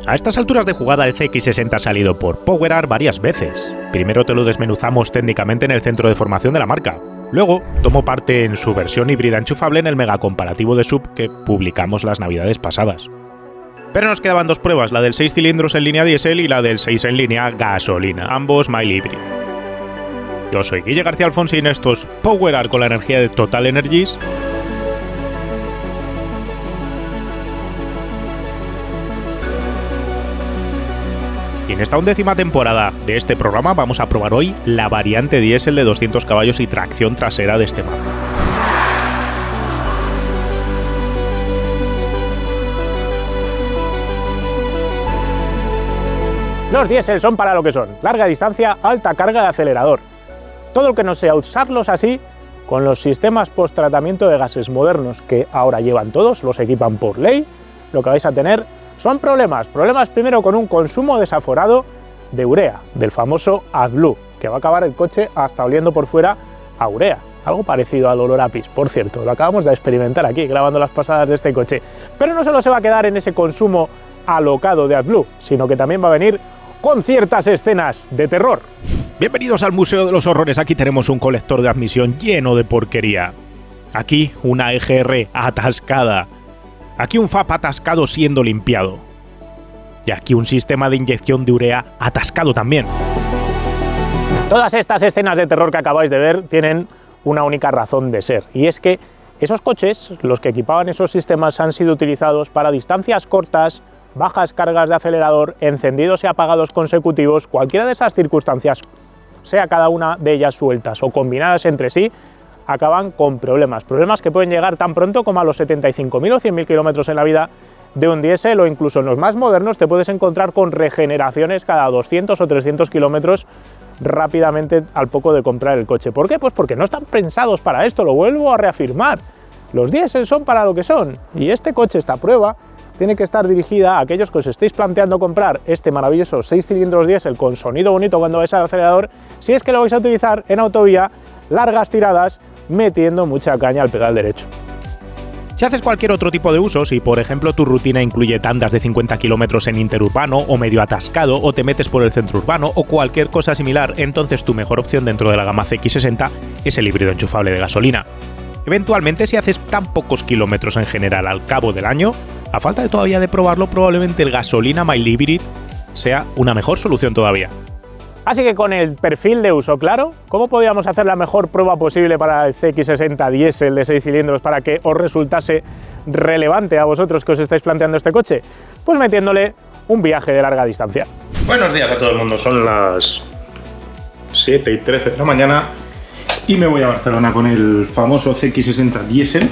A estas alturas de jugada el CX60 ha salido por PowerArt varias veces. Primero te lo desmenuzamos técnicamente en el centro de formación de la marca. Luego tomó parte en su versión híbrida enchufable en el mega comparativo de SUV que publicamos las navidades pasadas. Pero nos quedaban dos pruebas, la del 6 cilindros en línea diésel y la del 6 en línea gasolina, ambos mild hybrid. Yo soy Guille García Alfonsín, esto es PowerArt con la energía de Total Energies. Y en esta 11ª temporada de este programa vamos a probar hoy la variante diésel de 200 caballos y tracción trasera de este modelo. Los diésel son para lo que son, larga distancia, alta carga de acelerador. Todo lo que no sea usarlos así, con los sistemas post-tratamiento de gases modernos que ahora llevan todos, los equipan por ley, lo que vais a tener son problemas primero con un consumo desaforado de urea, del famoso AdBlue, que va a acabar el coche hasta oliendo por fuera a urea, algo parecido al olor a pis, por cierto, lo acabamos de experimentar aquí grabando las pasadas de este coche. Pero no solo se va a quedar en ese consumo alocado de AdBlue, sino que también va a venir con ciertas escenas de terror. Bienvenidos al Museo de los Horrores, aquí tenemos un colector de admisión lleno de porquería. Aquí una EGR atascada. Aquí un FAP atascado siendo limpiado. Y aquí un sistema de inyección de urea atascado también. Todas estas escenas de terror que acabáis de ver tienen una única razón de ser, y es que esos coches, los que equipaban esos sistemas, han sido utilizados para distancias cortas, bajas cargas de acelerador, encendidos y apagados consecutivos, cualquiera de esas circunstancias, sea cada una de ellas sueltas o combinadas entre sí, acaban con problemas que pueden llegar tan pronto como a los 75.000 o 100.000 kilómetros en la vida de un diésel, o incluso en los más modernos te puedes encontrar con regeneraciones cada 200 o 300 kilómetros rápidamente al poco de comprar el coche. ¿Por qué? Pues porque no están pensados para esto, lo vuelvo a reafirmar. Los diésel son para lo que son, y este coche, esta prueba, tiene que estar dirigida a aquellos que os estéis planteando comprar este maravilloso 6 cilindros diésel con sonido bonito cuando vais al acelerador, si es que lo vais a utilizar en autovía, largas tiradas, metiendo mucha caña al pedal derecho. Si haces cualquier otro tipo de uso, si por ejemplo tu rutina incluye tandas de 50 km en interurbano o medio atascado, o te metes por el centro urbano o cualquier cosa similar, entonces tu mejor opción dentro de la gama CX60 es el híbrido enchufable de gasolina. Eventualmente, si haces tan pocos kilómetros en general al cabo del año, a falta de todavía de probarlo, probablemente el gasolina mild hybrid sea una mejor solución todavía. Así que con el perfil de uso claro, ¿cómo podríamos hacer la mejor prueba posible para el CX60 diésel de 6 cilindros para que os resultase relevante a vosotros que os estáis planteando este coche? Pues metiéndole un viaje de larga distancia. Buenos días a todo el mundo, son las 7:13 de la mañana y me voy a Barcelona con el famoso CX60 diésel,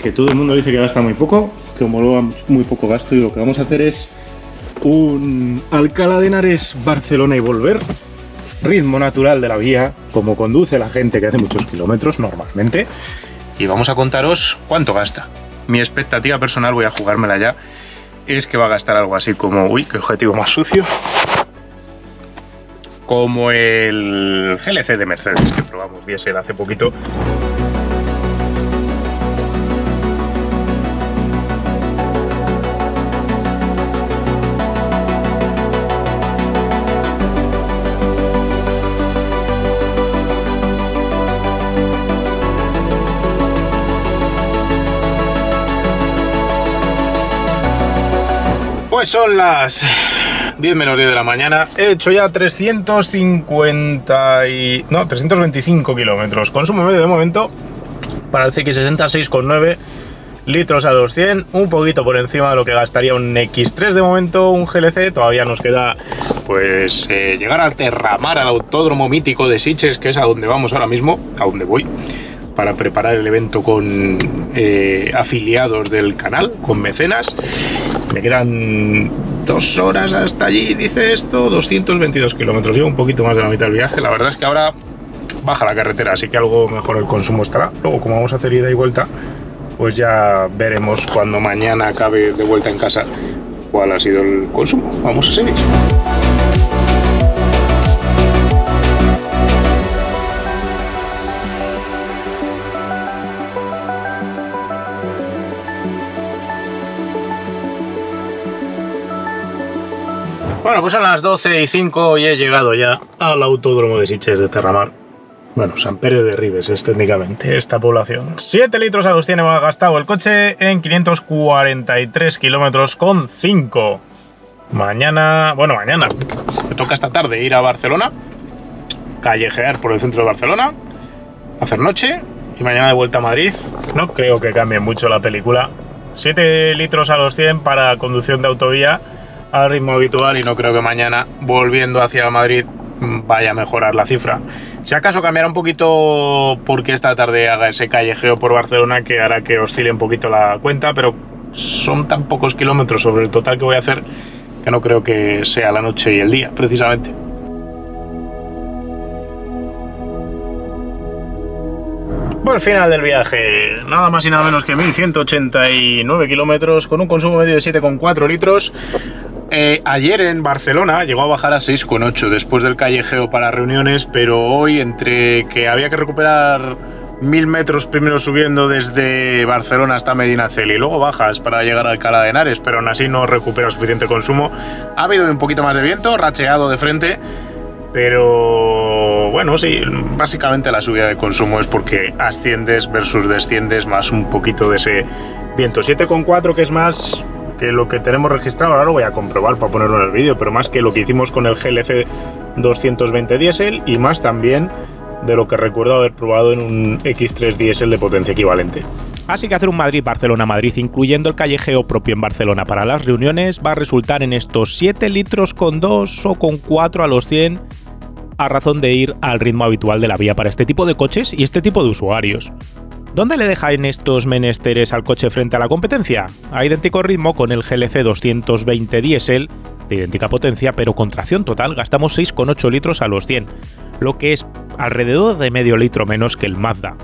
que todo el mundo dice que gasta muy poco, que homologa muy poco gasto, y lo que vamos a hacer es un Alcalá de Henares, Barcelona y volver, ritmo natural de la vía, como conduce la gente que hace muchos kilómetros normalmente, y vamos a contaros cuánto gasta. Mi expectativa personal, voy a jugármela ya, es que va a gastar algo así como, uy, qué objetivo más sucio, como el GLC de Mercedes, que probamos diésel hace poquito. Pues son las 10 menos 10 de la mañana, he hecho ya 325 kilómetros, consumo medio de momento para el CX60 6,9 litros a los 100, un poquito por encima de lo que gastaría un X3 de momento, un GLC. Todavía nos queda pues llegar al Terramar, al autódromo mítico de Sitges, que es a donde vamos ahora mismo, a donde voy, para preparar el evento con afiliados del canal, con mecenas. Me quedan 2 horas hasta allí, dice esto, 222 kilómetros, llevo un poquito más de la mitad del viaje. La verdad es que ahora baja la carretera, así que algo mejor el consumo estará. Luego, como vamos a hacer ida y vuelta, pues ya veremos cuando mañana acabe de vuelta en casa cuál ha sido el consumo. Vamos a seguir. Bueno, pues son las 12:05 y he llegado ya al autódromo de Sitges de Terramar. Bueno, Sant Pere de Ribes es técnicamente esta población. 7 litros a los 100 hemos gastado el coche en 543 kilómetros con 5. Mañana, me toca esta tarde ir a Barcelona, callejear por el centro de Barcelona, hacer noche y mañana de vuelta a Madrid. No creo que cambie mucho la película. 7 litros a los 100 para conducción de autovía al ritmo habitual y no creo que mañana volviendo hacia Madrid vaya a mejorar la cifra. Si acaso cambiará un poquito porque esta tarde haga ese callejeo por Barcelona que hará que oscile un poquito la cuenta, pero son tan pocos kilómetros sobre el total que voy a hacer que no creo que sea la noche y el día, precisamente. Por el final del viaje, nada más y nada menos que 1189 kilómetros con un consumo medio de 7,4 litros. Ayer en Barcelona llegó a bajar a 6,8 después del callejeo para reuniones, pero hoy entre que había que recuperar 1000 metros primero subiendo desde Barcelona hasta Medinaceli y luego bajas para llegar a Alcalá de Henares, pero aún así no recupera suficiente consumo. Ha habido un poquito más de viento, racheado de frente, pero bueno, sí, básicamente la subida de consumo es porque asciendes versus desciendes más un poquito de ese viento. 7,4 que es más que lo que tenemos registrado, ahora lo voy a comprobar para ponerlo en el vídeo, pero más que lo que hicimos con el GLC 220 diésel y más también de lo que recuerdo haber probado en un X3 diésel de potencia equivalente. Así que hacer un Madrid-Barcelona-Madrid incluyendo el callejeo propio en Barcelona para las reuniones va a resultar en estos 7 litros con 2 o con 4 a los 100 a razón de ir al ritmo habitual de la vía para este tipo de coches y este tipo de usuarios. ¿Dónde le dejan estos menesteres al coche frente a la competencia? A idéntico ritmo con el GLC 220 diésel, de idéntica potencia, pero con tracción total, gastamos 6,8 litros a los 100, lo que es alrededor de medio litro menos que el Mazda.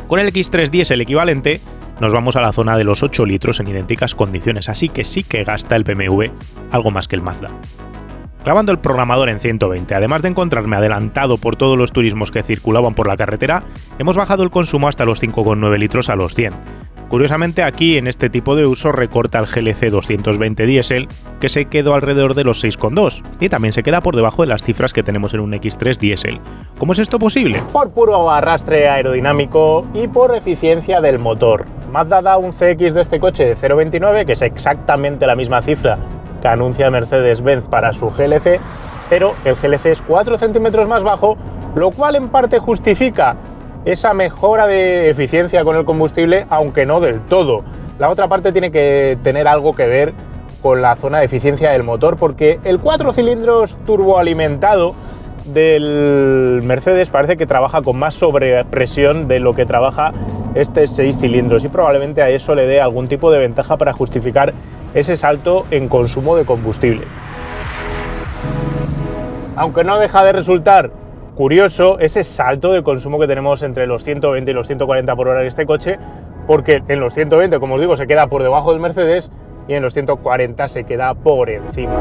Con el X3 diésel equivalente, nos vamos a la zona de los 8 litros en idénticas condiciones, así que sí que gasta el BMW algo más que el Mazda. Clavando el programador en 120, además de encontrarme adelantado por todos los turismos que circulaban por la carretera, hemos bajado el consumo hasta los 5,9 litros a los 100. Curiosamente aquí en este tipo de uso recorta el GLC 220 diésel, que se quedó alrededor de los 6,2 y también se queda por debajo de las cifras que tenemos en un X3 diésel. ¿Cómo es esto posible? Por puro arrastre aerodinámico y por eficiencia del motor. Mazda da un CX de este coche de 0,29, que es exactamente la misma cifra que anuncia Mercedes-Benz para su GLC, pero el GLC es 4 centímetros más bajo, lo cual en parte justifica esa mejora de eficiencia con el combustible, aunque no del todo. La otra parte tiene que tener algo que ver con la zona de eficiencia del motor, porque el 4 cilindros turboalimentado del Mercedes parece que trabaja con más sobrepresión de lo que trabaja este 6 cilindros y probablemente a eso le dé algún tipo de ventaja para justificar ese salto en consumo de combustible. Aunque no deja de resultar curioso ese salto de consumo que tenemos entre los 120 y los 140 por hora en este coche, porque en los 120, como os digo, se queda por debajo del Mercedes y en los 140 se queda por encima.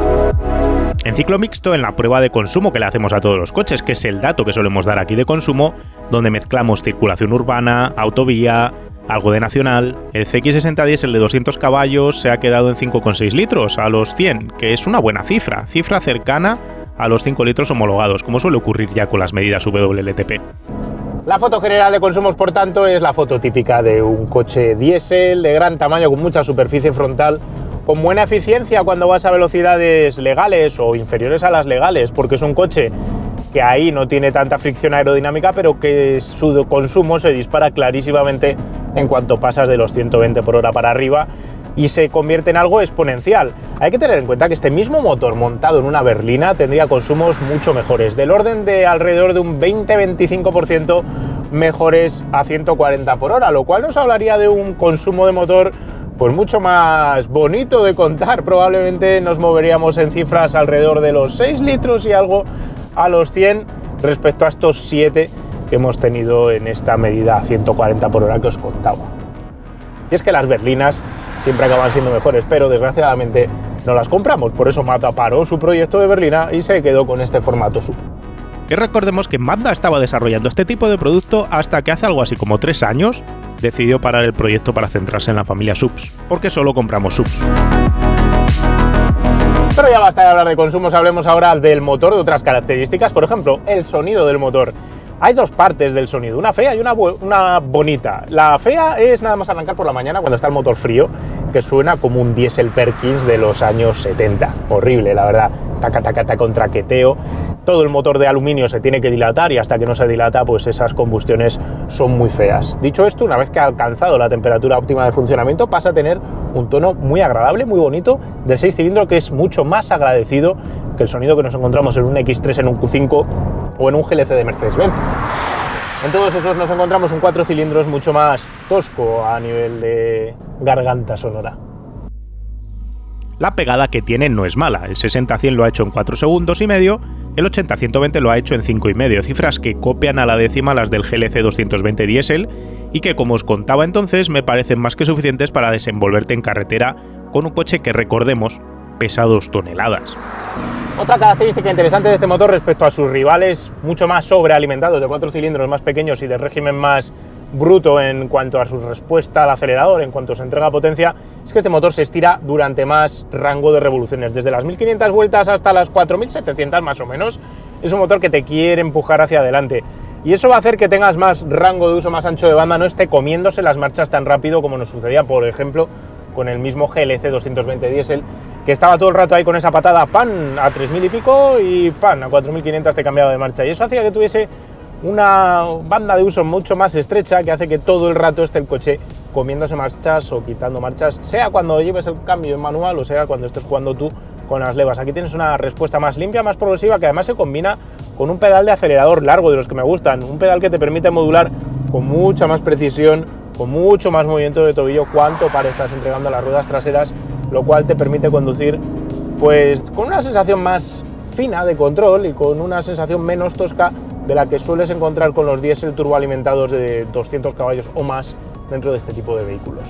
En ciclo mixto, en la prueba de consumo que le hacemos a todos los coches, que es el dato que solemos dar aquí de consumo, donde mezclamos circulación urbana, autovía, algo de nacional, el CX60 diésel de 200 caballos se ha quedado en 5,6 litros a los 100, que es una buena cifra cercana a los 5 litros homologados, como suele ocurrir ya con las medidas WLTP. La foto general de consumos, por tanto, es la foto típica de un coche diésel de gran tamaño con mucha superficie frontal, con buena eficiencia cuando vas a velocidades legales o inferiores a las legales, porque es un coche que ahí no tiene tanta fricción aerodinámica, pero que su consumo se dispara clarísimamente en cuanto pasas de los 120 por hora para arriba y se convierte en algo exponencial. Hay que tener en cuenta que este mismo motor montado en una berlina tendría consumos mucho mejores, del orden de alrededor de un 20-25% mejores a 140 por hora, lo cual nos hablaría de un consumo de motor pues mucho más bonito de contar. Probablemente nos moveríamos en cifras alrededor de los 6 litros y algo a los 100 respecto a estos 7 que hemos tenido en esta medida a 140 por hora que os contaba. Y es que las berlinas siempre acaban siendo mejores, pero desgraciadamente no las compramos. Por eso Mazda paró su proyecto de berlina y se quedó con este formato sub. Y recordemos que Mazda estaba desarrollando este tipo de producto hasta que hace algo así como 3 años decidió parar el proyecto para centrarse en la familia SUVs, porque solo compramos SUVs. Pero ya basta de hablar de consumos, hablemos ahora del motor, de otras características, por ejemplo, el sonido del motor. Hay dos partes del sonido, una fea y una bonita. La fea es nada más arrancar por la mañana cuando está el motor frío, que suena como un diésel Perkins de los años 70. Horrible, la verdad. Taca, taca, taca, con traqueteo. Todo el motor de aluminio se tiene que dilatar y hasta que no se dilata, pues esas combustiones son muy feas. Dicho esto, una vez que ha alcanzado la temperatura óptima de funcionamiento, pasa a tener un tono muy agradable, muy bonito, de 6 cilindros, que es mucho más agradecido que el sonido que nos encontramos en un X3, en un Q5 o en un GLC de Mercedes-Benz. En todos esos nos encontramos un 4 cilindros mucho más tosco a nivel de garganta sonora. La pegada que tiene no es mala, el 60-100 lo ha hecho en 4 segundos y medio, el 80-120 lo ha hecho en 5 y medio, cifras que copian a la décima las del GLC 220 diésel y que, como os contaba entonces, me parecen más que suficientes para desenvolverte en carretera con un coche que, recordemos, pesa 2 toneladas. Otra característica interesante de este motor respecto a sus rivales mucho más sobrealimentados, de 4 cilindros, más pequeños y de régimen más bruto en cuanto a su respuesta al acelerador, en cuanto se entrega potencia, es que este motor se estira durante más rango de revoluciones, desde las 1500 vueltas hasta las 4700 más o menos. Es un motor que te quiere empujar hacia adelante y eso va a hacer que tengas más rango de uso, más ancho de banda, no esté comiéndose las marchas tan rápido como nos sucedía, por ejemplo, con el mismo GLC 220 diésel, que estaba todo el rato ahí con esa patada, pan, a 3000 y pico y pan, a 4500 te cambiaba de marcha, y eso hacía que tuviese una banda de uso mucho más estrecha, que hace que todo el rato esté el coche comiéndose marchas o quitando marchas, sea cuando lleves el cambio en manual o sea cuando estés jugando tú con las levas. Aquí tienes una respuesta más limpia, más progresiva, que además se combina con un pedal de acelerador largo, de los que me gustan, un pedal que te permite modular con mucha más precisión, con mucho más movimiento de tobillo cuanto par estás entregando a las ruedas traseras, lo cual te permite conducir pues con una sensación más fina de control y con una sensación menos tosca de la que sueles encontrar con los diésel turboalimentados de 200 caballos o más dentro de este tipo de vehículos,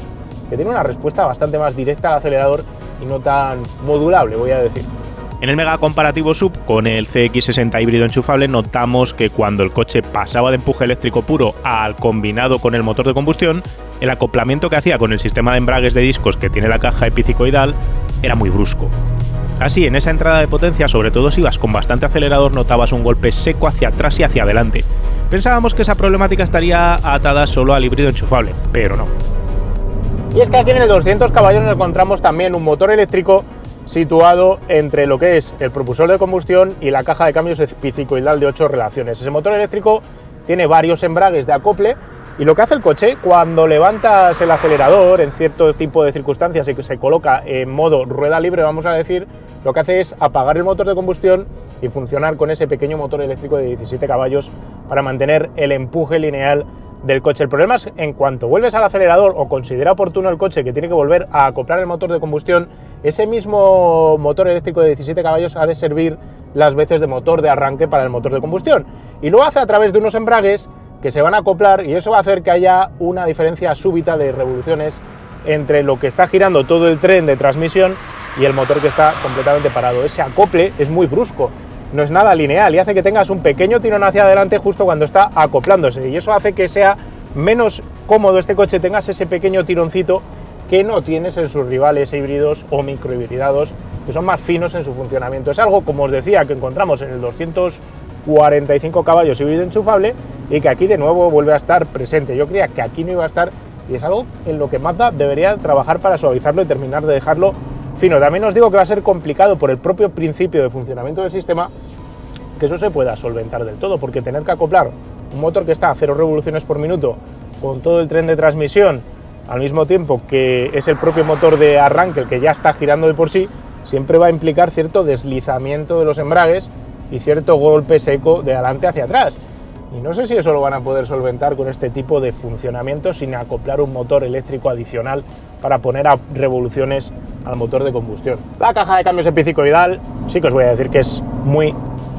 que tiene una respuesta bastante más directa al acelerador y no tan modulable, voy a decir. En el mega comparativo sub con el CX60 híbrido enchufable notamos que cuando el coche pasaba de empuje eléctrico puro al combinado con el motor de combustión, el acoplamiento que hacía con el sistema de embragues de discos que tiene la caja epicicoidal era muy brusco. Así, en esa entrada de potencia, sobre todo si ibas con bastante acelerador, notabas un golpe seco hacia atrás y hacia adelante. Pensábamos que esa problemática estaría atada solo al híbrido enchufable, pero no. Y es que aquí en el 200 caballos nos encontramos también un motor eléctrico situado entre lo que es el propulsor de combustión y la caja de cambios epicicoidal de 8 relaciones. Ese motor eléctrico tiene varios embragues de acople y lo que hace el coche cuando levantas el acelerador en cierto tipo de circunstancias y que se coloca en modo rueda libre, vamos a decir, lo que hace es apagar el motor de combustión y funcionar con ese pequeño motor eléctrico de 17 caballos para mantener el empuje lineal del coche. El problema es en cuanto vuelves al acelerador o considera oportuno el coche que tiene que volver a acoplar el motor de combustión, ese mismo motor eléctrico de 17 caballos ha de servir las veces de motor de arranque para el motor de combustión y lo hace a través de unos embragues que se van a acoplar y eso va a hacer que haya una diferencia súbita de revoluciones entre lo que está girando todo el tren de transmisión y el motor que está completamente parado. Ese acople es muy brusco, no es nada lineal y hace que tengas un pequeño tirón hacia adelante justo cuando está acoplándose y eso hace que sea menos cómodo este coche, tengas ese pequeño tironcito que no tienes en sus rivales híbridos o microhibridados, que son más finos en su funcionamiento. Es algo, como os decía, que encontramos en el 245 caballos híbrido enchufable y que aquí de nuevo vuelve a estar presente. Yo creía que aquí no iba a estar y es algo en lo que Mazda debería trabajar para suavizarlo y terminar de dejarlo fino. También os digo que va a ser complicado por el propio principio de funcionamiento del sistema que eso se pueda solventar del todo, porque tener que acoplar un motor que está a 0 revoluciones por minuto con todo el tren de transmisión al mismo tiempo que es el propio motor de arranque el que ya está girando de por sí, siempre va a implicar cierto deslizamiento de los embragues y cierto golpe seco de adelante hacia atrás. Y no sé si eso lo van a poder solventar con este tipo de funcionamiento sin acoplar un motor eléctrico adicional para poner a revoluciones al motor de combustión. La caja de cambios epicicoidal sí que os voy a decir que es muy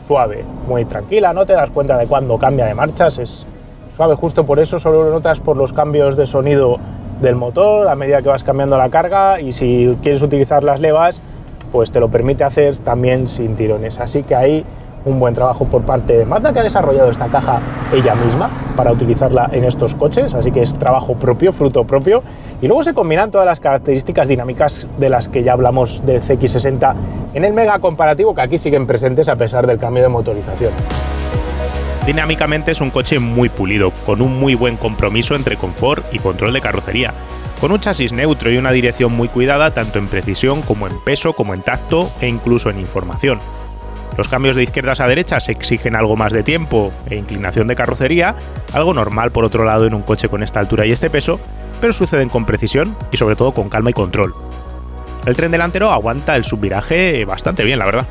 suave, muy tranquila, no te das cuenta de cuándo cambia de marchas, es suave justo por eso, solo lo notas por los cambios de sonido del motor a medida que vas cambiando la carga y si quieres utilizar las levas pues te lo permite hacer también sin tirones, así que ahí un buen trabajo por parte de Mazda, que ha desarrollado esta caja ella misma para utilizarla en estos coches, así que es trabajo propio, fruto propio. Y luego se combinan todas las características dinámicas de las que ya hablamos del CX60 en el mega comparativo, que aquí siguen presentes a pesar del cambio de motorización. Dinámicamente es un coche muy pulido, con un muy buen compromiso entre confort y control de carrocería, con un chasis neutro y una dirección muy cuidada tanto en precisión como en peso, como en tacto e incluso en información. Los cambios de izquierdas a derechas exigen algo más de tiempo e inclinación de carrocería, algo normal por otro lado en un coche con esta altura y este peso, pero suceden con precisión y sobre todo con calma y control. El tren delantero aguanta el subviraje bastante bien, la verdad.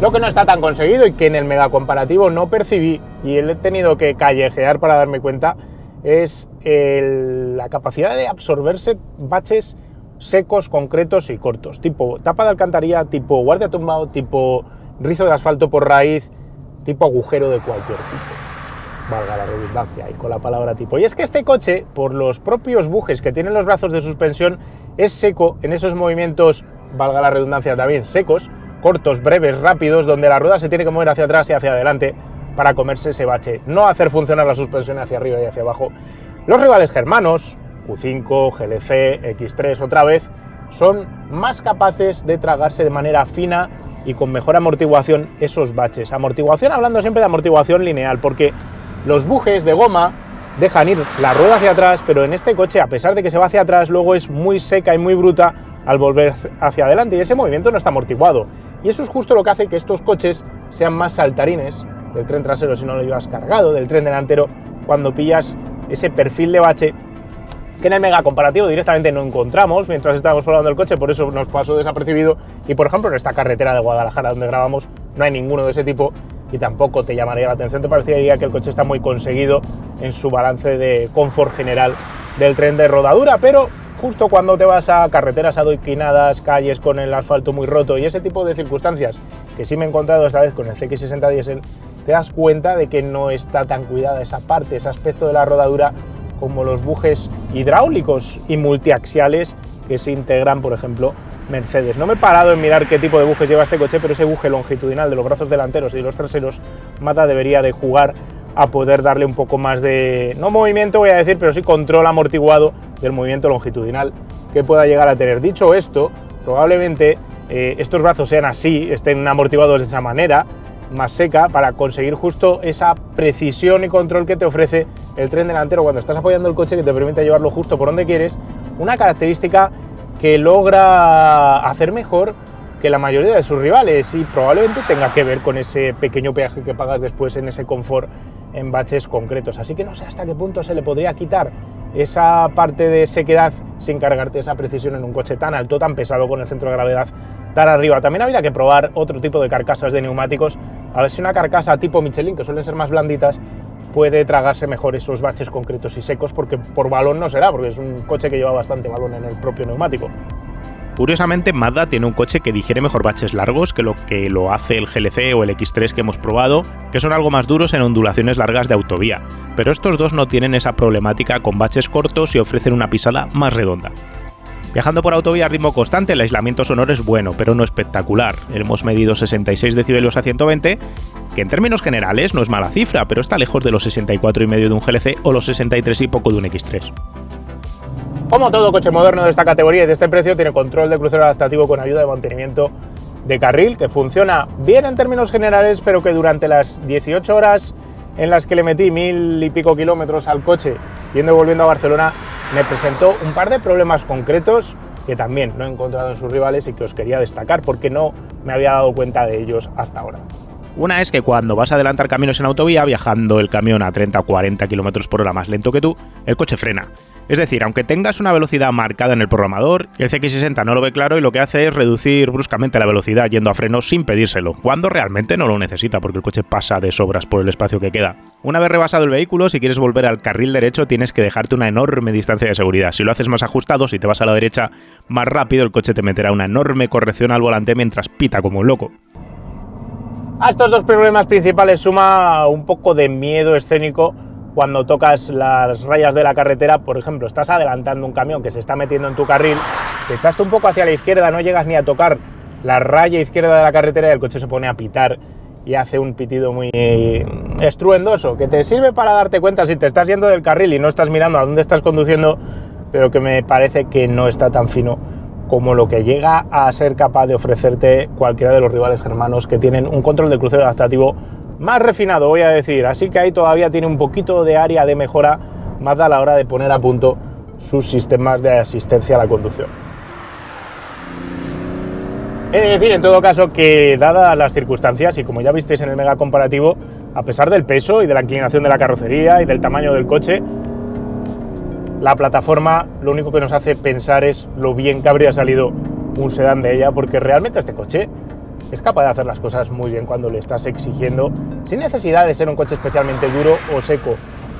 Lo que no está tan conseguido y que en el mega comparativo no percibí y he tenido que callejear para darme cuenta es la capacidad de absorberse baches secos, concretos y cortos, tipo tapa de alcantarilla, tipo guardia tumbado, tipo rizo de asfalto por raíz, tipo agujero de cualquier tipo, valga la redundancia y con la palabra tipo. Y es que este coche, por los propios bujes que tienen los brazos de suspensión, es seco en esos movimientos, valga la redundancia también, secos, cortos, breves, rápidos, donde la rueda se tiene que mover hacia atrás y hacia adelante para comerse ese bache, no hacer funcionar la suspensión hacia arriba y hacia abajo. Los rivales germanos, Q5, GLC, X3 otra vez, son más capaces de tragarse de manera fina y con mejor amortiguación esos baches. Amortiguación, hablando siempre de amortiguación lineal, porque los bujes de goma dejan ir la rueda hacia atrás, pero en este coche, a pesar de que se va hacia atrás, luego es muy seca y muy bruta al volver hacia adelante y ese movimiento no está amortiguado. Y eso es justo lo que hace que estos coches sean más saltarines, del tren trasero si no lo llevas cargado, del tren delantero cuando pillas ese perfil de bache que en el mega comparativo directamente no encontramos mientras estábamos probando el coche, por eso nos pasó desapercibido. Y por ejemplo en esta carretera de Guadalajara donde grabamos no hay ninguno de ese tipo y tampoco te llamaría la atención, te parecería que el coche está muy conseguido en su balance de confort general del tren de rodadura, pero justo cuando te vas a carreteras adoquinadas, calles con el asfalto muy roto y ese tipo de circunstancias que sí me he encontrado esta vez con el CX60 Diesel, te das cuenta de que no está tan cuidada esa parte, ese aspecto de la rodadura como los bujes hidráulicos y multiaxiales que se integran, por ejemplo, Mercedes. No me he parado en mirar qué tipo de bujes lleva este coche, pero ese buje longitudinal de los brazos delanteros y de los traseros, Mazda debería de jugar a poder darle un poco más de, no movimiento voy a decir, pero sí control amortiguado del movimiento longitudinal que pueda llegar a tener. Dicho esto, probablemente estos brazos sean así, estén amortiguados de esa manera, más seca, para conseguir justo esa precisión y control que te ofrece el tren delantero cuando estás apoyando el coche, que te permite llevarlo justo por donde quieres, una característica que logra hacer mejor que la mayoría de sus rivales y probablemente tenga que ver con ese pequeño peaje que pagas después en ese confort en baches concretos. Así que no sé hasta qué punto se le podría quitar esa parte de sequedad sin cargarte esa precisión en un coche tan alto, tan pesado, con el centro de gravedad tan arriba. También habría que probar otro tipo de carcasas de neumáticos, a ver si una carcasa tipo Michelin, que suelen ser más blanditas, puede tragarse mejor esos baches concretos y secos, porque por balón no será, porque es un coche que lleva bastante balón en el propio neumático. Curiosamente, Mazda tiene un coche que digiere mejor baches largos que lo hace el GLC o el X3 que hemos probado, que son algo más duros en ondulaciones largas de autovía, pero estos dos no tienen esa problemática con baches cortos y ofrecen una pisada más redonda. Viajando por autovía a ritmo constante, el aislamiento sonoro es bueno, pero no espectacular. Hemos medido 66 decibelios a 120, que en términos generales no es mala cifra, pero está lejos de los 64,5 de un GLC o los 63 y poco de un X3. Como todo coche moderno de esta categoría y de este precio, tiene control de crucero adaptativo con ayuda de mantenimiento de carril, que funciona bien en términos generales, pero que durante las 18 horas en las que le metí 1000 y pico kilómetros al coche, yendo y volviendo a Barcelona, me presentó un par de problemas concretos que también no he encontrado en sus rivales y que os quería destacar porque no me había dado cuenta de ellos hasta ahora. Una es que cuando vas a adelantar camiones en autovía, viajando el camión a 30 o 40 km por hora más lento que tú, el coche frena. Es decir, aunque tengas una velocidad marcada en el programador, el CX60 no lo ve claro y lo que hace es reducir bruscamente la velocidad yendo a freno sin pedírselo, cuando realmente no lo necesita porque el coche pasa de sobras por el espacio que queda. Una vez rebasado el vehículo, si quieres volver al carril derecho tienes que dejarte una enorme distancia de seguridad. Si lo haces más ajustado, si te vas a la derecha más rápido, el coche te meterá una enorme corrección al volante mientras pita como un loco. A estos dos problemas principales suma un poco de miedo escénico cuando tocas las rayas de la carretera. Por ejemplo, estás adelantando un camión que se está metiendo en tu carril, te echaste un poco hacia la izquierda, no llegas ni a tocar la raya izquierda de la carretera y el coche se pone a pitar y hace un pitido muy estruendoso, que te sirve para darte cuenta si te estás yendo del carril y no estás mirando a dónde estás conduciendo, pero que me parece que no está tan fino como lo que llega a ser capaz de ofrecerte cualquiera de los rivales germanos que tienen un control de crucero adaptativo más refinado, voy a decir. Así que ahí todavía tiene un poquito de área de mejora Mazda a la hora de poner a punto sus sistemas de asistencia a la conducción. He de decir, en todo caso, que dadas las circunstancias, y como ya visteis en el mega comparativo, a pesar del peso y de la inclinación de la carrocería y del tamaño del coche, la plataforma lo único que nos hace pensar es lo bien que habría salido un sedán de ella, porque realmente este coche es capaz de hacer las cosas muy bien cuando le estás exigiendo, sin necesidad de ser un coche especialmente duro o seco.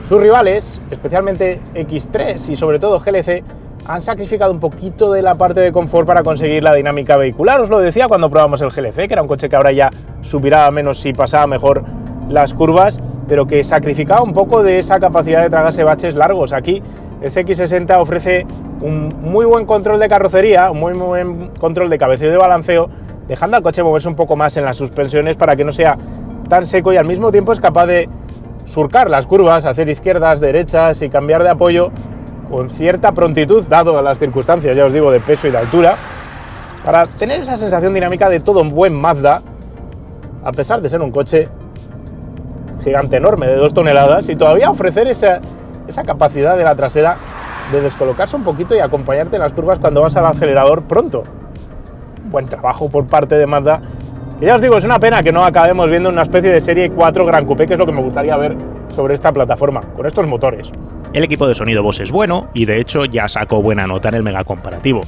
Sus rivales, especialmente X3 y sobre todo GLC, han sacrificado un poquito de la parte de confort para conseguir la dinámica vehicular. Os lo decía cuando probamos el GLC, que era un coche que ahora ya subirá menos y pasaba mejor las curvas, pero que sacrificaba un poco de esa capacidad de tragarse baches largos. Aquí el CX60 ofrece un muy buen control de carrocería, un muy buen control de cabeceo y de balanceo, dejando al coche moverse un poco más en las suspensiones para que no sea tan seco, y al mismo tiempo es capaz de surcar las curvas, hacer izquierdas, derechas y cambiar de apoyo con cierta prontitud, dado a las circunstancias, ya os digo, de peso y de altura, para tener esa sensación dinámica de todo un buen Mazda, a pesar de ser un coche gigante, enorme, de 2 toneladas, y todavía ofrecer esa capacidad de la trasera de descolocarse un poquito y acompañarte en las curvas cuando vas al acelerador pronto. Buen trabajo por parte de Mazda, que ya os digo, es una pena que no acabemos viendo una especie de Serie 4 Gran Coupé, que es lo que me gustaría ver sobre esta plataforma, con estos motores. El equipo de sonido Bose es bueno y de hecho ya sacó buena nota en el mega comparativo.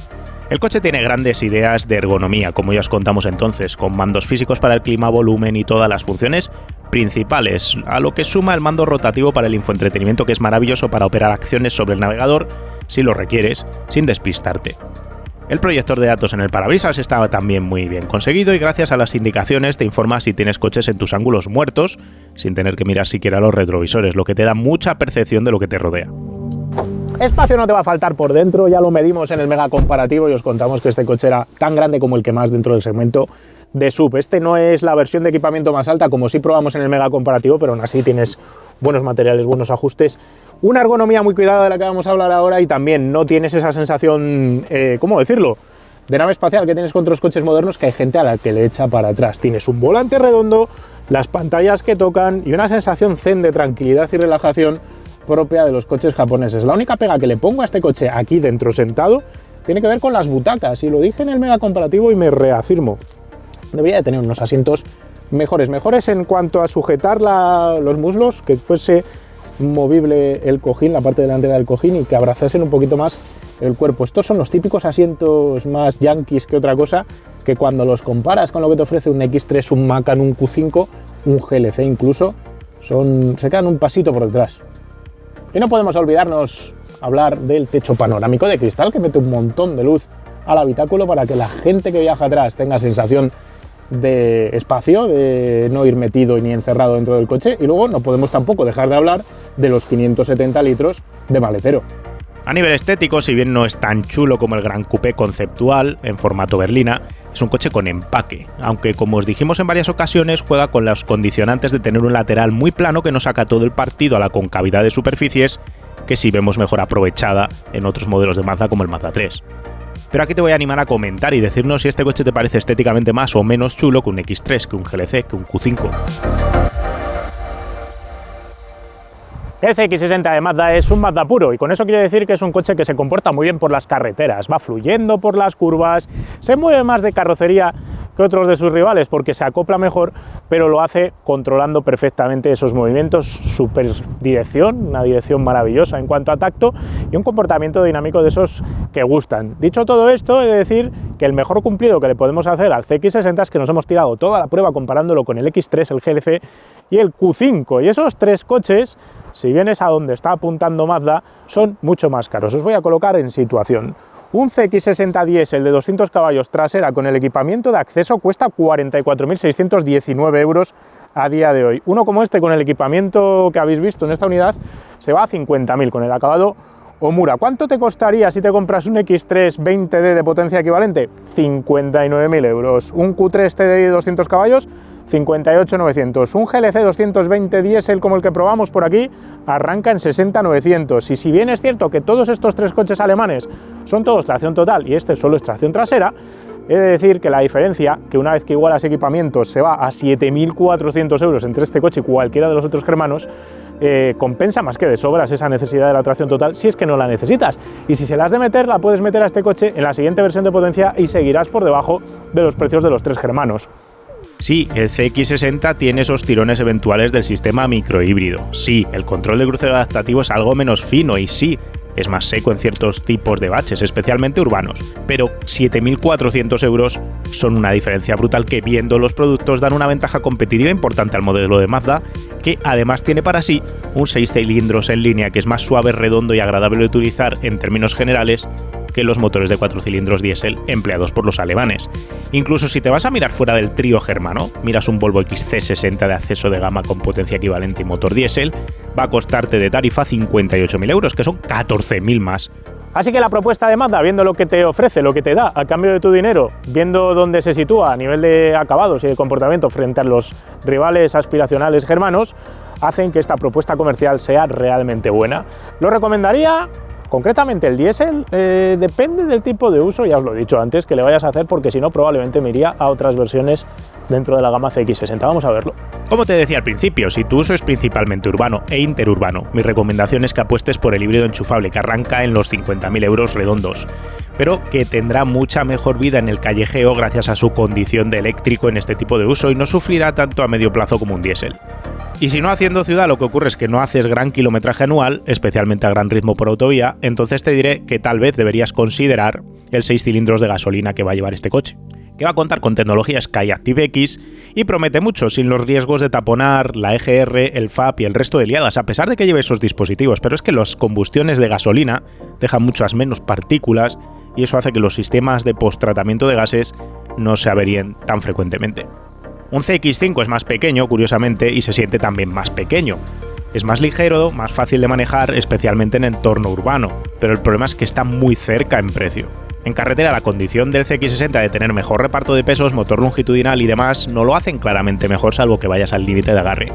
El coche tiene grandes ideas de ergonomía, como ya os contamos entonces, con mandos físicos para el clima, volumen y todas las funciones principales, a lo que suma el mando rotativo para el infoentretenimiento, que es maravilloso para operar acciones sobre el navegador si lo requieres, sin despistarte. El proyector de datos en el parabrisas estaba también muy bien conseguido y gracias a las indicaciones te informa si tienes coches en tus ángulos muertos, sin tener que mirar siquiera los retrovisores, lo que te da mucha percepción de lo que te rodea. Espacio no te va a faltar por dentro, ya lo medimos en el mega comparativo y os contamos que este coche era tan grande como el que más dentro del segmento de SUV. Este no es la versión de equipamiento más alta, como sí probamos en el mega comparativo, pero aún así tienes buenos materiales, buenos ajustes, una ergonomía muy cuidada de la que vamos a hablar ahora, y también no tienes esa sensación, ¿cómo decirlo?, de nave espacial que tienes con otros coches modernos, que hay gente a la que le echa para atrás. Tienes un volante redondo, las pantallas que tocan y una sensación zen de tranquilidad y relajación propia de los coches japoneses. La única pega que le pongo a este coche aquí dentro sentado tiene que ver con las butacas, y lo dije en el mega comparativo y me reafirmo. Debería de tener unos asientos mejores en cuanto a sujetar los muslos, que fuese movible el cojín, la parte delantera del cojín, y que abrazasen un poquito más el cuerpo. Estos son los típicos asientos más yankees que otra cosa, que cuando los comparas con lo que te ofrece un X3, un Macan, un Q5, un GLC incluso, se quedan un pasito por detrás. Y no podemos olvidarnos hablar del techo panorámico de cristal, que mete un montón de luz al habitáculo para que la gente que viaja atrás tenga sensación de espacio, de no ir metido ni encerrado dentro del coche. Y luego no podemos tampoco dejar de hablar de los 570 litros de maletero. A nivel estético, si bien no es tan chulo como el Gran Coupé conceptual en formato berlina, es un coche con empaque, aunque como os dijimos en varias ocasiones, juega con los condicionantes de tener un lateral muy plano que no saca todo el partido a la concavidad de superficies, que sí vemos mejor aprovechada en otros modelos de Mazda como el Mazda 3. Pero aquí te voy a animar a comentar y decirnos si este coche te parece estéticamente más o menos chulo que un X3, que un GLC, que un Q5. El CX60 de Mazda es un Mazda puro, y con eso quiero decir que es un coche que se comporta muy bien por las carreteras, va fluyendo por las curvas, se mueve más de carrocería que otros de sus rivales porque se acopla mejor, pero lo hace controlando perfectamente esos movimientos, super dirección, una dirección maravillosa en cuanto a tacto y un comportamiento dinámico de esos que gustan. Dicho todo esto, he de decir que el mejor cumplido que le podemos hacer al CX60 es que nos hemos tirado toda la prueba comparándolo con el X3, el GLC y el Q5, y esos tres coches, si vienes a donde está apuntando Mazda, son mucho más caros. Os voy a colocar en situación. Un CX60 diésel de 200 caballos trasera con el equipamiento de acceso cuesta 44.619 euros a día de hoy. Uno como este con el equipamiento que habéis visto en esta unidad se va a 50.000 con el acabado Omura. ¿Cuánto te costaría si te compras un X3 20D de potencia equivalente? 59.000 euros. Un Q3 TDI de 200 caballos, 58.900. Un GLC 220 diésel como el que probamos por aquí arranca en 60.900. Y si bien es cierto que todos estos tres coches alemanes son todos tracción total y este solo es tracción trasera, he de decir que la diferencia, que una vez que igualas equipamientos se va a 7.400 euros entre este coche y cualquiera de los otros germanos, compensa más que de sobras esa necesidad de la tracción total si es que no la necesitas. Y si se la has de meter, la puedes meter a este coche en la siguiente versión de potencia y seguirás por debajo de los precios de los tres germanos. Sí, el CX60 tiene esos tirones eventuales del sistema microhíbrido. Sí, el control de crucero adaptativo es algo menos fino y sí, es más seco en ciertos tipos de baches, especialmente urbanos. Pero 7.400 euros son una diferencia brutal que, viendo los productos, dan una ventaja competitiva importante al modelo de Mazda, que además tiene para sí un 6 cilindros en línea que es más suave, redondo y agradable de utilizar en términos generales que los motores de 4 cilindros diésel empleados por los alemanes. Incluso si te vas a mirar fuera del trío germano, miras un Volvo XC60 de acceso de gama con potencia equivalente y motor diésel, va a costarte de tarifa 58.000 euros, que son 14.000 más. Así que la propuesta de Mazda, viendo lo que te ofrece, lo que te da a cambio de tu dinero, viendo dónde se sitúa a nivel de acabados y de comportamiento frente a los rivales aspiracionales germanos, hacen que esta propuesta comercial sea realmente buena. ¿Lo recomendaría? Concretamente el diésel depende del tipo de uso, ya os lo he dicho antes, que le vayas a hacer, porque si no probablemente me iría a otras versiones dentro de la gama CX60. Vamos a verlo. Como te decía al principio, si tu uso es principalmente urbano e interurbano, mi recomendación es que apuestes por el híbrido enchufable, que arranca en los 50.000 euros redondos, pero que tendrá mucha mejor vida en el callejeo gracias a su condición de eléctrico en este tipo de uso y no sufrirá tanto a medio plazo como un diésel. Y si no haciendo ciudad lo que ocurre es que no haces gran kilometraje anual, especialmente a gran ritmo por autovía, entonces te diré que tal vez deberías considerar el 6 cilindros de gasolina que va a llevar este coche, que va a contar con tecnología SkyActiv-X y promete mucho sin los riesgos de taponar la EGR, el FAP y el resto de liadas, a pesar de que lleve esos dispositivos. Pero es que las combustiones de gasolina dejan muchas menos partículas y eso hace que los sistemas de posttratamiento de gases no se averíen tan frecuentemente. Un CX5 es más pequeño, curiosamente, y se siente también más pequeño. Es más ligero, más fácil de manejar, especialmente en entorno urbano, pero el problema es que está muy cerca en precio. En carretera, la condición del CX60 de tener mejor reparto de pesos, motor longitudinal y demás no lo hacen claramente mejor, salvo que vayas al límite de agarre.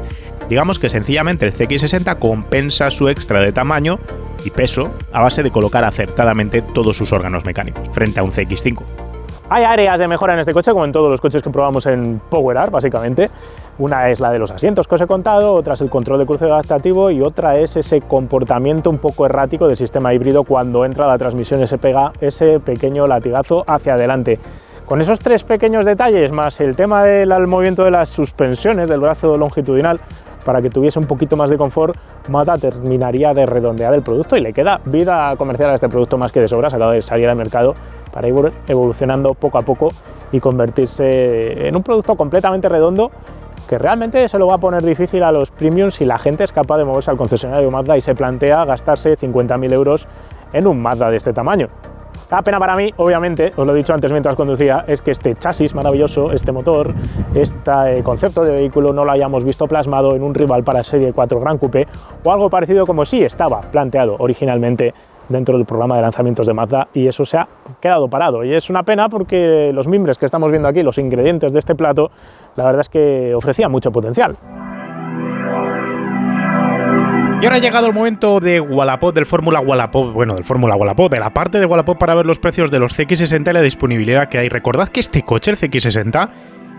Digamos que sencillamente el CX60 compensa su extra de tamaño y peso a base de colocar acertadamente todos sus órganos mecánicos, frente a un CX5. Hay áreas de mejora en este coche, como en todos los coches que probamos en PowerArt, básicamente. Una es la de los asientos que os he contado, otra es el control de crucero adaptativo y otra es ese comportamiento un poco errático del sistema híbrido cuando entra la transmisión y se pega ese pequeño latigazo hacia adelante. Con esos tres pequeños detalles, más el tema del movimiento de las suspensiones del brazo longitudinal, para que tuviese un poquito más de confort, Mazda terminaría de redondear el producto y le queda vida comercial a este producto más que de sobra. Se acaba de salir al mercado para ir evolucionando poco a poco y convertirse en un producto completamente redondo que realmente se lo va a poner difícil a los premiums si la gente es capaz de moverse al concesionario Mazda y se plantea gastarse 50.000 euros en un Mazda de este tamaño. La pena para mí, obviamente, os lo he dicho antes mientras conducía, es que este chasis maravilloso, este motor, este concepto de vehículo no lo hayamos visto plasmado en un rival para Serie 4 Gran Coupé o algo parecido como sí estaba planteado originalmente dentro del programa de lanzamientos de Mazda, y eso se ha quedado parado. Y es una pena porque los mimbres que estamos viendo aquí, los ingredientes de este plato, la verdad es que ofrecían mucho potencial. Y ahora ha llegado el momento de Wallapop, del Fórmula Wallapop, de la parte de Wallapop para ver los precios de los CX60 y la disponibilidad que hay. Recordad que este coche, el CX60,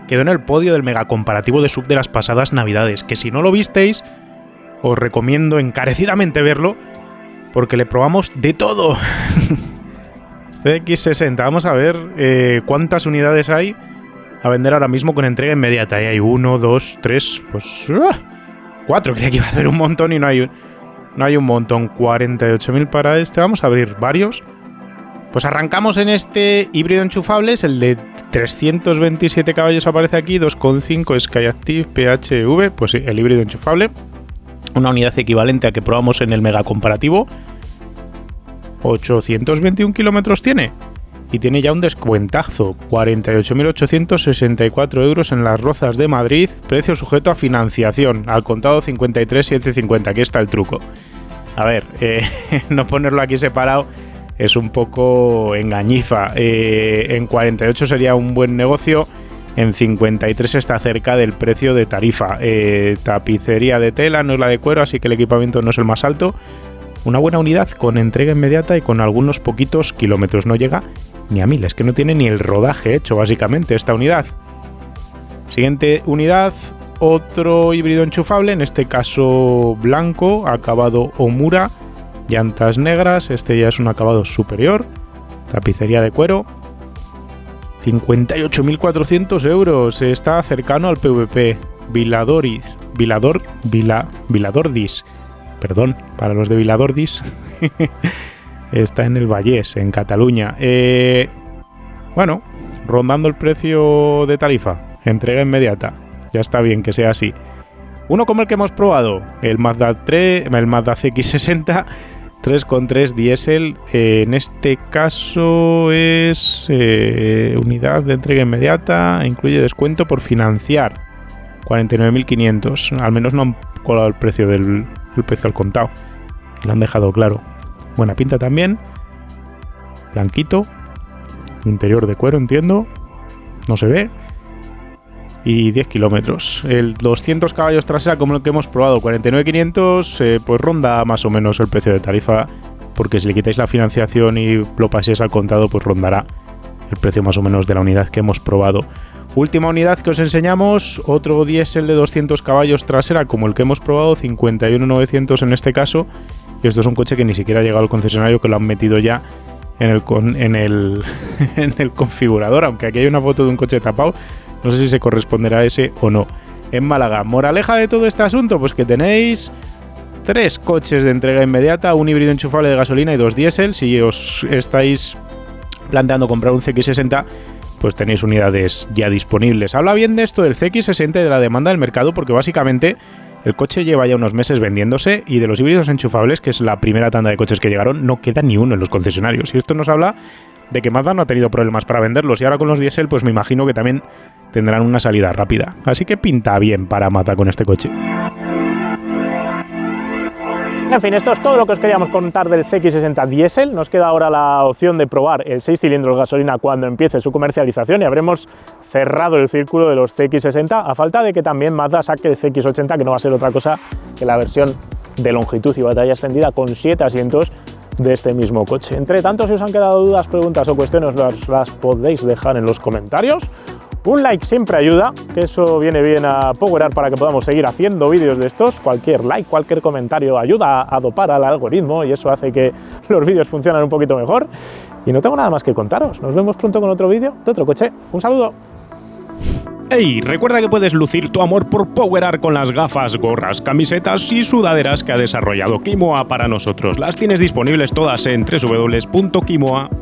quedó en el podio del mega comparativo de sub de las pasadas navidades, que si no lo visteis, os recomiendo encarecidamente verlo, porque le probamos de todo. CX60, vamos a ver cuántas unidades hay a vender ahora mismo con entrega inmediata. Ahí hay 1, 2, 3, pues 4, creía que iba a haber un montón y no hay un montón. 48.000 para este, vamos a abrir varios. Pues arrancamos en este híbrido enchufable, es el de 327 caballos aparece aquí, 2,5 SkyActiv PHEV, pues sí, el híbrido enchufable. Una unidad equivalente a que probamos en el mega comparativo. 821 kilómetros tiene. Y tiene ya un descuentazo. 48.864 euros en Las Rozas de Madrid. Precio sujeto a financiación. Al contado 53.750. Aquí está el truco. A ver, no ponerlo aquí separado es un poco engañifa. En 48 sería un buen negocio. en 53 está cerca del precio de tarifa. Tapicería de tela, no es la de cuero, así que el equipamiento no es el más alto. Una buena unidad con entrega inmediata y con algunos poquitos kilómetros. No llega ni a 1000, es que no tiene ni el rodaje hecho básicamente esta unidad. Siguiente unidad, otro híbrido enchufable, en este caso blanco, acabado Omura, llantas negras, este ya es un acabado superior, tapicería de cuero, 58.400 euros, está cercano al PVP, Viladordis, perdón, para los de Viladordis, está en el Vallès, en Cataluña. Bueno, rondando el precio de tarifa, entrega inmediata, ya está bien que sea así. Uno como el que hemos probado, el Mazda CX-60, 3.3 diésel, en este caso es unidad de entrega inmediata, incluye descuento por financiar, 49.500, al menos no han colado el precio el precio al contado, lo han dejado claro. Buena pinta también, blanquito, interior de cuero, entiendo, no se ve, y 10 kilómetros. El 200 caballos trasera como el que hemos probado, 49.500, pues ronda más o menos el precio de tarifa, porque si le quitáis la financiación y lo paséis al contado, pues rondará el precio más o menos de la unidad que hemos probado. Última unidad que os enseñamos, otro diésel de 200 caballos trasera como el que hemos probado, 51.900 en este caso, y esto es un coche que ni siquiera ha llegado al concesionario, que lo han metido ya en el configurador, aunque aquí hay una foto de un coche tapado, no sé si se corresponderá a ese o no. En Málaga, moraleja de todo este asunto, pues que tenéis 3 coches de entrega inmediata, un híbrido enchufable de gasolina y 2 diésel. Si os estáis planteando comprar un CX-60, pues tenéis unidades ya disponibles. Habla bien de esto del CX-60 y de la demanda del mercado, porque básicamente el coche lleva ya unos meses vendiéndose y de los híbridos enchufables, que es la primera tanda de coches que llegaron, no queda ni uno en los concesionarios. Y esto nos habla de que Mazda no ha tenido problemas para venderlos, y ahora con los diésel pues me imagino que también tendrán una salida rápida. Así que pinta bien para Mazda con este coche. En fin, esto es todo lo que os queríamos contar del CX-60 diésel. Nos queda ahora la opción de probar el 6 cilindros gasolina cuando empiece su comercialización y habremos cerrado el círculo de los CX-60, a falta de que también Mazda saque el CX-80, que no va a ser otra cosa que la versión de longitud y batalla extendida con 7 asientos de este mismo coche. Entre tanto, si os han quedado dudas, preguntas o cuestiones, las podéis dejar en los comentarios. Un like siempre ayuda, que eso viene bien a powerar para que podamos seguir haciendo vídeos de estos. Cualquier like, cualquier comentario ayuda a dopar al algoritmo y eso hace que los vídeos funcionen un poquito mejor. Y no tengo nada más que contaros. Nos vemos pronto con otro vídeo de otro coche. Un saludo. ¡Hey! Recuerda que puedes lucir tu amor por powerar con las gafas, gorras, camisetas y sudaderas que ha desarrollado Kimoa para nosotros. Las tienes disponibles todas en www.kimoa.com.